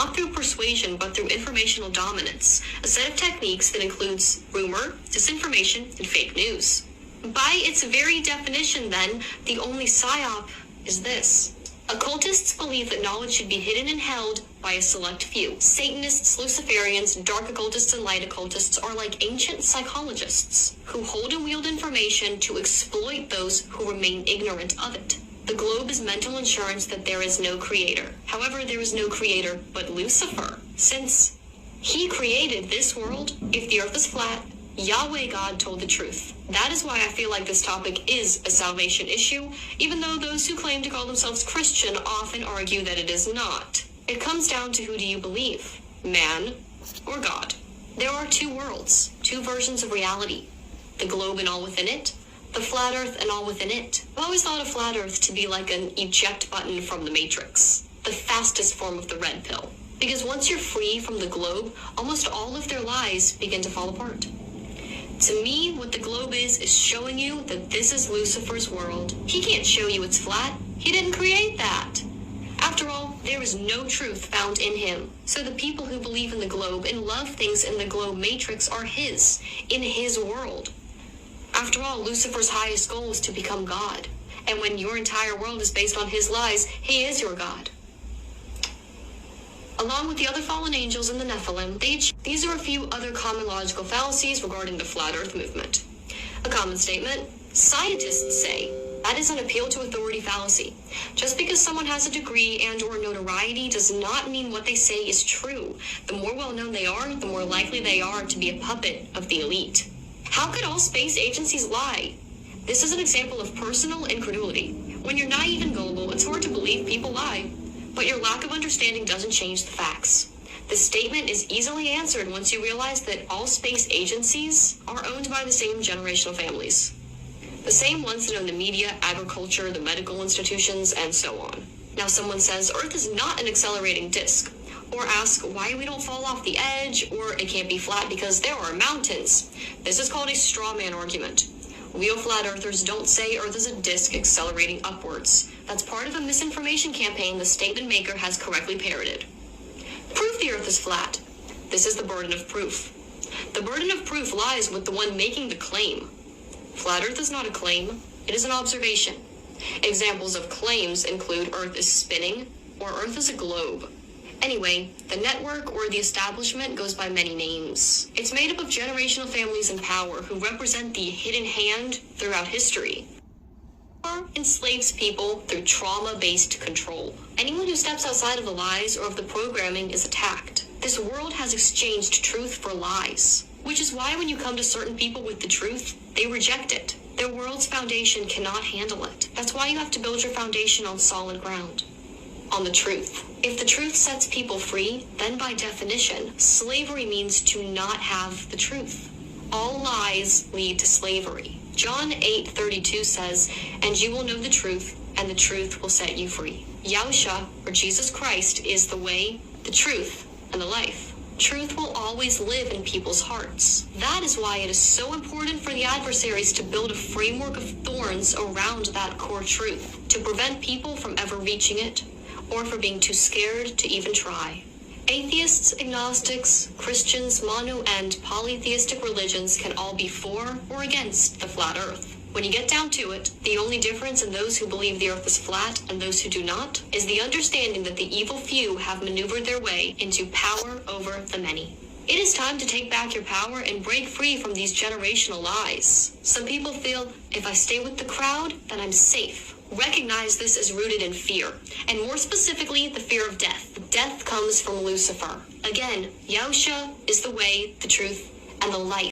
not through persuasion, but through informational dominance, a set of techniques that includes rumor, disinformation, and fake news. By its very definition, then, the only psyop is this. Occultists believe that knowledge should be hidden and held by a select few. Satanists, Luciferians, dark occultists, and light occultists are like ancient psychologists who hold and wield information to exploit those who remain ignorant of it. The globe is mental insurance that there is no creator. However, there is no creator but Lucifer. Since he created this world, if the earth is flat, Yahweh God told the truth. That is why I feel like this topic is a salvation issue, even though those who claim to call themselves Christian often argue that it is not. It comes down to who do you believe, man or God? There are two worlds, two versions of reality. The globe and all within it, the flat earth and all within it. I've always thought of flat earth to be like an eject button from the Matrix, the fastest form of the red pill. Because once you're free from the globe, almost all of their lies begin to fall apart. To me, what the globe is showing you that this is Lucifer's world. He can't show you it's flat. He didn't create that. After all, there is no truth found in him. So the people who believe in the globe and love things in the globe matrix are his, in his world. After all, Lucifer's highest goal is to become God. And when your entire world is based on his lies, he is your God. Along with the other fallen angels and the Nephilim, these are a few other common logical fallacies regarding the Flat Earth movement. A common statement: scientists say. That is an appeal to authority fallacy. Just because someone has a degree and or notoriety does not mean what they say is true. The more well-known they are, the more likely they are to be a puppet of the elite. How could all space agencies lie? This is an example of personal incredulity. When you're naive and gullible, it's hard to believe people lie. But your lack of understanding doesn't change the facts. The statement is easily answered once you realize that all space agencies are owned by the same generational families. The same ones that own the media, agriculture, the medical institutions, and so on. Now someone says Earth is not an accelerating disk, or ask why we don't fall off the edge, or it can't be flat because there are mountains. This is called a straw man argument. Real flat earthers don't say Earth is a disk accelerating upwards. That's part of a misinformation campaign the statement maker has correctly parroted. Prove the Earth is flat. This is the burden of proof. The burden of proof lies with the one making the claim. Flat Earth is not a claim, it is an observation. Examples of claims include Earth is spinning or Earth is a globe. Anyway, the network or the establishment goes by many names. It's made up of generational families in power who represent the hidden hand throughout history. Or enslaves people through trauma-based control. Anyone who steps outside of the lies or of the programming is attacked. This world has exchanged truth for lies, which is why when you come to certain people with the truth, they reject it. Their world's foundation cannot handle it. That's why you have to build your foundation on solid ground. On the truth. If the truth sets people free, then by definition, slavery means to not have the truth. All lies lead to slavery. John 8:32 says, "And you will know the truth, and the truth will set you free." Yahusha, or Jesus Christ, is the way, the truth, and the life. Truth will always live in people's hearts. That is why it is so important for the adversaries to build a framework of thorns around that core truth, to prevent people from ever reaching it, or for being too scared to even try. Atheists, agnostics, Christians, mono and polytheistic religions can all be for or against the flat earth. When you get down to it, the only difference in those who believe the earth is flat and those who do not is the understanding that the evil few have maneuvered their way into power over the many. It is time to take back your power and break free from these generational lies. Some people feel, if I stay with the crowd, then I'm safe. Recognize this is rooted in fear, and more specifically, the fear of death. Death comes from Lucifer. Again, Yahusha is the way, the truth, and the life.